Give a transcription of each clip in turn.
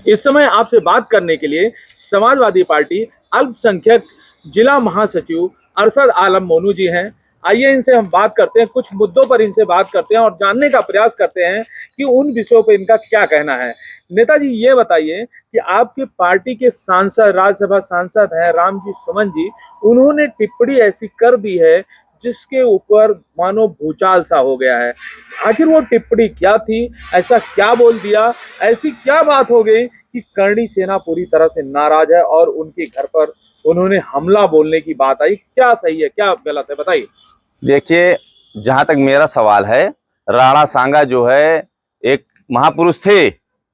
इस समय आपसे बात करने के लिए समाजवादी पार्टी अल्पसंख्यक जिला महासचिव अरशद आलम मोनू जी हैं। आइए इनसे हम बात करते हैं, कुछ मुद्दों पर इनसे बात करते हैं और जानने का प्रयास करते हैं कि उन विषयों पर इनका क्या कहना है। नेताजी, ये बताइए कि आपकी पार्टी के सांसद, राज्यसभा सांसद हैं रामजी सुमन जी, उन्होंने टिप्पणी ऐसी कर दी है जिसके ऊपर मानो भूचाल सा हो गया है। आखिर वो टिप्पणी क्या थी? ऐसा क्या बोल दिया? ऐसी क्या बात हो गई कि करणी सेना पूरी तरह से नाराज है और उनके घर पर उन्होंने हमला बोलने की बात आई? क्या सही है, क्या गलत है, बताइए। देखिए, जहां तक मेरा सवाल है, राणा सांगा जो है एक महापुरुष थे,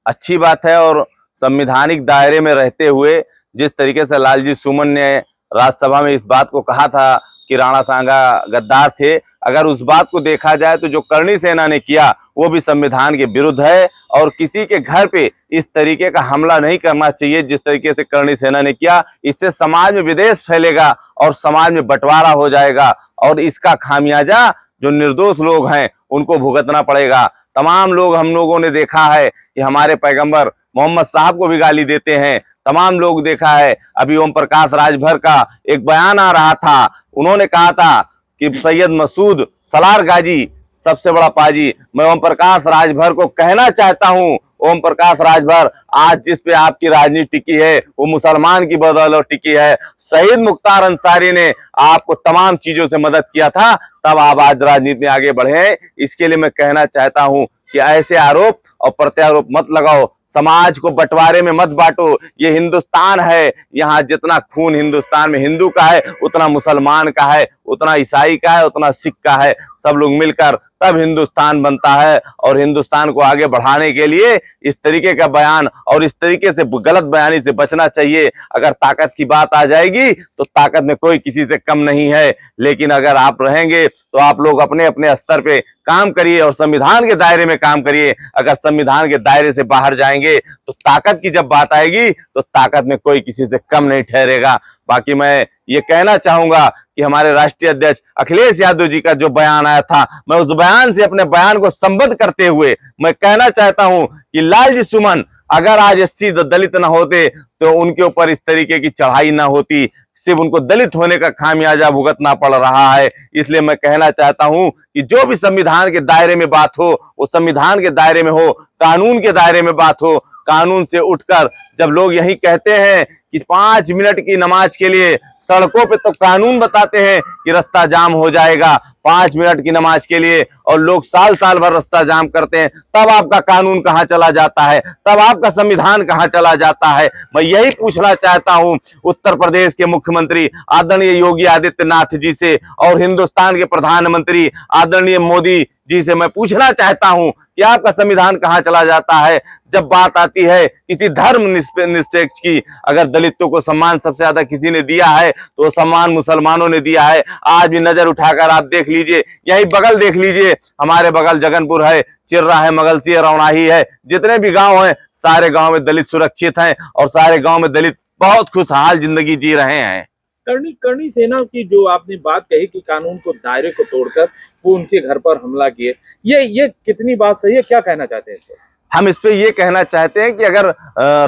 अच्छी बात है। और संवैधानिक दायरे में रहते हुए जिस तरीके से लालजी सुमन ने राज्यसभा में इस बात को कहा था कि राणा सांगा गद्दार थे, अगर उस बात को देखा जाए तो जो करणी सेना ने किया वो भी संविधान के विरुद्ध है। और किसी के घर पे इस तरीके का हमला नहीं करना चाहिए जिस तरीके से करणी सेना ने किया। इससे समाज में विद्वेष फैलेगा और समाज में बंटवारा हो जाएगा और इसका खामियाजा जो निर्दोष लोग हैं उनको भुगतना पड़ेगा। तमाम लोग, हम लोगों ने देखा है कि हमारे पैगंबर मोहम्मद साहब को भी गाली देते हैं। तमाम लोग देखा है, अभी ओम प्रकाश राजभर का एक बयान आ रहा था, उन्होंने कहा था कि सैयद मसूद सलार गाजी सबसे बड़ा पाजी। मैं ओम प्रकाश राजभर को कहना चाहता हूं, ओम प्रकाश राजभर, आज जिस पे आपकी राजनीति टिकी है वो मुसलमान की बदौलत टिकी है। शहीद मुख्तार अंसारी ने आपको तमाम चीजों से मदद किया था, तब आप आज राजनीति में आगे बढ़े। इसके लिए मैं कहना चाहता हूं कि ऐसे आरोप और प्रत्यारोप मत लगाओ, समाज को बंटवारे में मत बांटो। ये हिंदुस्तान है, यहाँ जितना खून हिंदुस्तान में हिंदू का है उतना मुसलमान का है, उतना ईसाई का है, उतना सिख का है। सब लोग मिलकर तब हिंदुस्तान बनता है। और हिंदुस्तान को आगे बढ़ाने के लिए इस तरीके का बयान और इस तरीके से गलत बयानी से बचना चाहिए। अगर ताकत की बात आ जाएगी तो ताकत में कोई किसी से कम नहीं है, लेकिन अगर आप रहेंगे तो आप लोग अपने अपने स्तर पे काम करिए और संविधान के दायरे में काम करिए। अगर संविधान के दायरे से बाहर जाएंगे तो ताकत की जब बात आएगी तो ताकत में कोई किसी से कम नहीं ठहरेगा। बाकी मैं ये कहना चाहूंगा कि हमारे राष्ट्रीय अध्यक्ष अखिलेश यादव जी का जो बयान आया था, मैं उस बयान से, अपने बयान को संबद्ध करते हुए मैं कहना चाहता हूं कि लालजी सुमन अगर आज एससी दलित ना होते तो उनके ऊपर इस तरीके की चढ़ाई ना होती, सिर्फ उनको दलित होने का खामियाजा भुगतना पड़ रहा है। इसलिए मैं कहना चाहता हूं कि जो भी संविधान के दायरे में बात हो वो संविधान के दायरे में हो, कानून के दायरे में बात हो। कानून से उठकर जब लोग यही कहते हैं कि 5 मिनट की नमाज के लिए सड़कों पे तो कानून बताते हैं कि रास्ता जाम हो जाएगा 5 मिनट की नमाज के लिए, और लोग साल साल भर रास्ता जाम करते हैं, तब आपका कानून कहां चला जाता है, तब आपका संविधान कहां चला जाता है। मैं यही पूछना चाहता हूं उत्तर प्रदेश के मुख्यमंत्री आदरणीय योगी आदित्यनाथ जी से और हिंदुस्तान के प्रधानमंत्री आदरणीय मोदी जी से मैं पूछना चाहता हूं कि आपका संविधान कहां चला जाता है जब बात आती है किसी धर्म निरपेक्ष की। अगर दलितों को सम्मान सबसे ज्यादा किसी ने दिया है तो सम्मान मुसलमानों ने दिया है। आज भी नजर उठाकर आप देख लीजिए, यही बगल देख लीजिए, हमारे बगल जगनपुर है, चिर्रा है, मगलसी है, रौनाही है, जितने भी गांव हैं सारे गांव में दलित सुरक्षित हैं और सारे गांव में दलित बहुत खुशहाल जिंदगी जी रहे हैं। करणी सेना की जो आपने बात कही कि कानून को दायरे को तोड़कर वो उनके घर पर हमला किए, ये कितनी बात सही है, क्या कहना चाहते हैं इस पर? हम इस पे ये कहना चाहते हैं कि अगर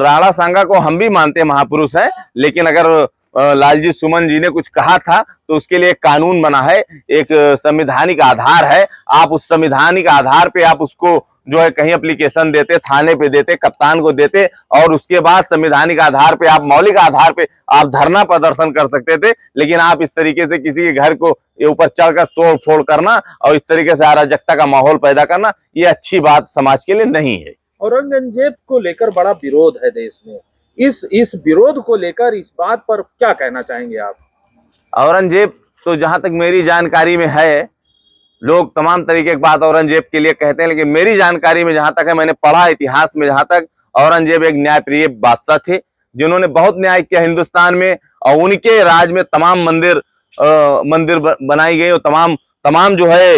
राणा सांगा को हम भी मानते हैं महापुरुष है, लेकिन अगर लालजी सुमन जी ने कुछ कहा था तो उसके लिए एक कानून बना है, एक संवैधानिक आधार है। आप उस संवैधानिक आधार पे आप उसको जो है कहीं एप्लीकेशन देते, थाने पे देते, कप्तान को देते, और उसके बाद संवैधानिक आधार पे आप, मौलिक आधार पे आप धरना प्रदर्शन कर सकते थे। लेकिन आप इस तरीके से किसी के घर को ऊपर चढ़कर तोड़ फोड़ करना और इस तरीके से अराजकता का माहौल पैदा करना, ये अच्छी बात समाज के लिए नहीं है। औरंगजेब को लेकर बड़ा विरोध है देश में, इस विरोध को लेकर इस बात पर क्या कहना चाहेंगे आप? औरंगजेब तो जहां तक मेरी जानकारी में है, लोग तमाम तरीके की बात औरंगजेब के लिए कहते हैं, लेकिन मेरी जानकारी में जहां तक है, मैंने पढ़ा इतिहास में जहां तक, औरंगजेब एक न्यायप्रिय बादशाह थे जिन्होंने बहुत न्याय किया हिंदुस्तान में। और उनके राज में तमाम मंदिर बनाई गई और तमाम जो है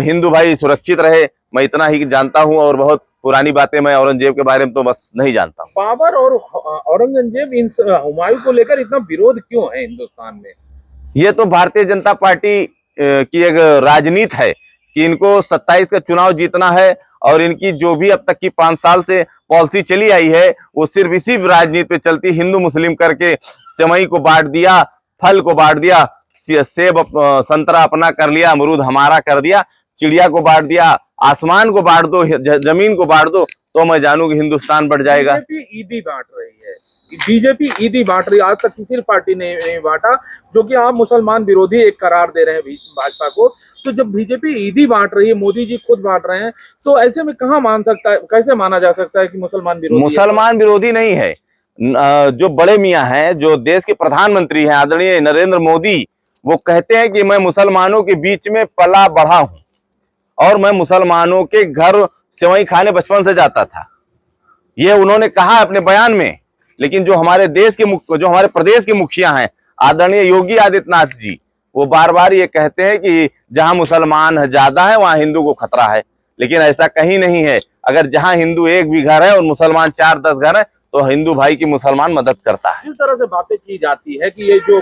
हिंदू भाई सुरक्षित रहे। मैं इतना ही जानता हूं और बहुत पुरानी बातें मैं औरंगजेब के बारे में तो बस नहीं जानता हूँ। बाबर और औरंगजेब, इन हुमायूं को लेकर इतना विरोध क्यों है हिंदुस्तान में? ये तो भारतीय जनता पार्टी की एक राजनीति है कि इनको 27 का चुनाव जीतना है और इनकी जो भी अब तक की 5 साल से पॉलिसी चली आई है वो सिर्फ इसी राजनीति पे चलती, हिंदू मुस्लिम करके सेवई को बांट दिया, फल को बांट दिया, सेब संतरा अपना कर लिया, अमरूद हमारा कर दिया, चिड़िया को बांट दिया, आसमान को बांट दो, जमीन को बांट दो, तो मैं जानू कि हिंदुस्तान बढ़ जाएगा। बीजेपी ईदी बांट रही है, बीजेपी ईदी बांट रही है, आज तक किसी पार्टी ने नहीं बांटा, जो कि आप मुसलमान विरोधी एक करार दे रहे हैं भाजपा को। तो जब बीजेपी ईदी बांट रही है, मोदी जी खुद बांट रहे हैं, तो ऐसे में कहाँ मान सकता है, कैसे माना जा सकता है कि मुसलमान विरोधी? मुसलमान विरोधी नहीं है, जो बड़े मियाँ हैं, जो देश के प्रधानमंत्री हैं आदरणीय नरेंद्र मोदी, वो कहते हैं कि मैं मुसलमानों के बीच में पला बढ़ा हूं और मैं मुसलमानों के घर सेवई खाने बचपन से जाता था, ये उन्होंने कहा अपने बयान में। लेकिन जो हमारे प्रदेश के मुखिया हैं आदरणीय योगी आदित्यनाथ जी, वो बार बार ये कहते हैं कि जहां मुसलमान ज्यादा है वहां हिंदू को खतरा है, लेकिन ऐसा कहीं नहीं है। अगर जहां हिंदू एक भी घर है और मुसलमान 4-10 घर है तो हिंदू भाई की मुसलमान मदद करता है। जिस तरह से बातें की जाती है कि ये जो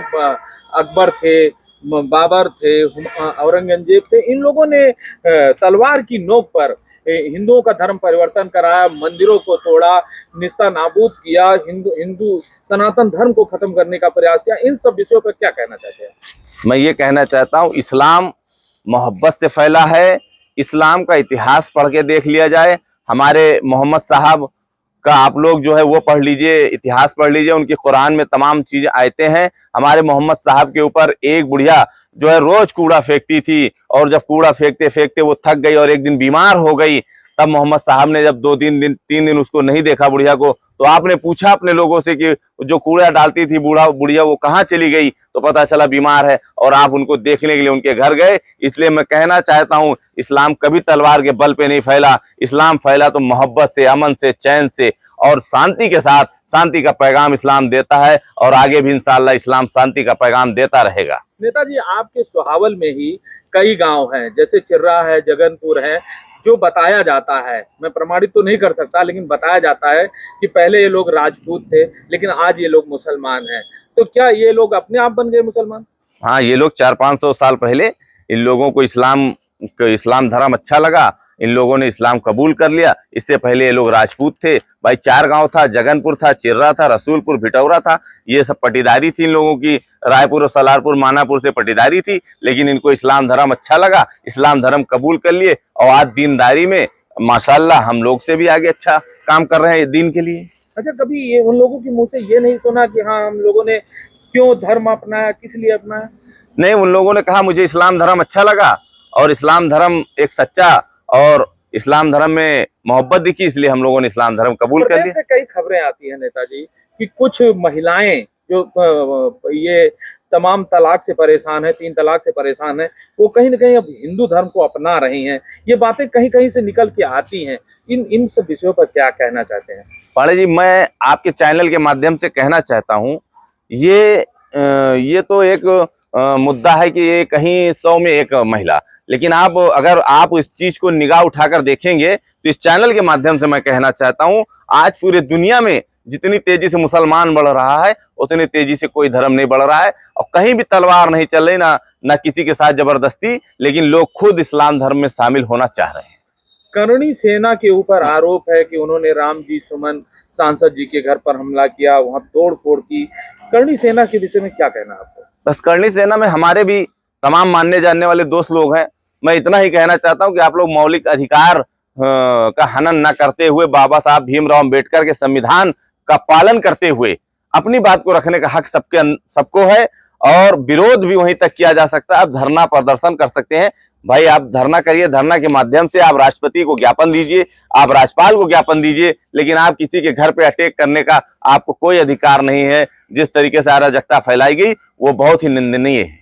अकबर थे, बाबर थे, औरंगजेब थे, इन लोगों ने तलवार की नोक पर हिंदुओं का धर्म परिवर्तन कराया, मंदिरों को तोड़ा, निस्ता नाबूद किया, हिंदू सनातन धर्म को खत्म करने का प्रयास किया, इन सब विषयों पर क्या कहना चाहते हैं? मैं ये कहना चाहता हूँ, इस्लाम मोहब्बत से फैला है। इस्लाम का इतिहास पढ़ के देख लिया जाए, हमारे मोहम्मद साहब का आप लोग जो है वो पढ़ लीजिए, इतिहास पढ़ लीजिए, उनकी कुरान में तमाम चीजें आयते हैं। हमारे मोहम्मद साहब के ऊपर एक बुढ़िया जो है रोज कूड़ा फेंकती थी, और जब कूड़ा फेंकते फेंकते वो थक गई और एक दिन बीमार हो गई, तब मोहम्मद साहब ने जब 3 दिन उसको नहीं देखा बुढ़िया को, तो आपने पूछा अपने लोगों से कि जो कूड़ा डालती थी बुढ़िया वो कहाँ चली गई, तो पता चला बीमार है, और आप उनको देखने के लिए उनके घर गए। इसलिए मैं कहना चाहता हूँ, इस्लाम कभी तलवार के बल पे नहीं फैला, इस्लाम फैला तो मोहब्बत से, अमन से, चैन से और शांति के साथ। शांति का पैगाम इस्लाम देता है और आगे भी इंशाअल्लाह इस्लाम शांति का पैगाम देता रहेगा। नेताजी, आपके सुहावल में ही कई गांव हैं, जैसे चिर्रा है, जगनपुर है, जो बताया जाता है, मैं प्रमाणित तो नहीं कर सकता, लेकिन बताया जाता है कि पहले ये लोग राजपूत थे, लेकिन आज ये लोग मुसलमान हैं। तो क्या ये लोग अपने आप बन गए मुसलमान? हाँ, ये लोग 400-500 साल पहले इन लोगों को इस्लाम धर्म अच्छा लगा, इन लोगों ने इस्लाम कबूल कर लिया। इससे पहले ये लोग राजपूत थे भाई। 4 गांव था, जगनपुर था, चिर्रा था, रसूलपुर, भिटौरा था, ये सब पटीदारी थी इन लोगों की, रायपुर और सलारपुर, मानापुर से पटीदारी थी। लेकिन इनको इस्लाम धर्म अच्छा लगा, इस्लाम धर्म कबूल कर लिए, और आज दीनदारी में माशाल्लाह हम लोग से भी आगे अच्छा काम कर रहे हैं दीन के लिए। अच्छा, कभी ये उन लोगों के मुंह से ये नहीं सुना कि हाँ, हम लोगों ने क्यों धर्म अपनाया, किस लिए अपनाया? नहीं, उन लोगों ने कहा मुझे इस्लाम धर्म अच्छा लगा, और इस्लाम धर्म एक सच्चा, और इस्लाम धर्म में मोहब्बत दिखी, इसलिए हम लोगों ने इस्लाम धर्म कबूल कर लिया। से कई खबरें आती हैं नेताजी कि कुछ महिलाएं जो ये तमाम तलाक से परेशान है, 3 तलाक से परेशान है, वो कहीं ना कहीं अब हिंदू धर्म को अपना रही हैं। ये बातें कहीं कहीं से निकल के आती हैं, इन सब विषयों पर क्या कहना चाहते हैं? पाड़े जी, मैं आपके चैनल के माध्यम से कहना चाहता हूँ, ये तो एक मुद्दा है कि ये कहीं 100 में 1 महिला, लेकिन अगर आप इस चीज को निगाह उठाकर देखेंगे तो इस चैनल के माध्यम से मैं कहना चाहता हूं, आज पूरे दुनिया में जितनी तेजी से मुसलमान बढ़ रहा है उतनी तेजी से कोई धर्म नहीं बढ़ रहा है, और कहीं भी तलवार नहीं चल रही, ना किसी के साथ जबरदस्ती, लेकिन लोग खुद इस्लाम धर्म में शामिल होना चाह रहे हैं। करणी सेना के ऊपर आरोप है कि उन्होंने राम जी सुमन सांसद जी के घर पर हमला किया, वहां तोड़ फोड़ की। करणी सेना के विषय में क्या कहना है आपको? बस, करणी सेना में हमारे भी तमाम मानने जानने वाले दोस्त लोग हैं। मैं इतना ही कहना चाहता हूं कि आप लोग मौलिक अधिकार का हनन न करते हुए, बाबा साहब भीमराव अंबेडकर के संविधान का पालन करते हुए अपनी बात को रखने का हक सबको है, और विरोध भी वहीं तक किया जा सकता है। आप धरना प्रदर्शन कर सकते हैं भाई, आप धरना करिए, धरना के माध्यम से आप राष्ट्रपति को ज्ञापन दीजिए, आप राज्यपाल को ज्ञापन दीजिए, लेकिन आप किसी के घर पे अटैक करने का आपको कोई अधिकार नहीं है। जिस तरीके से अराजकता फैलाई गई वो बहुत ही निंदनीय है।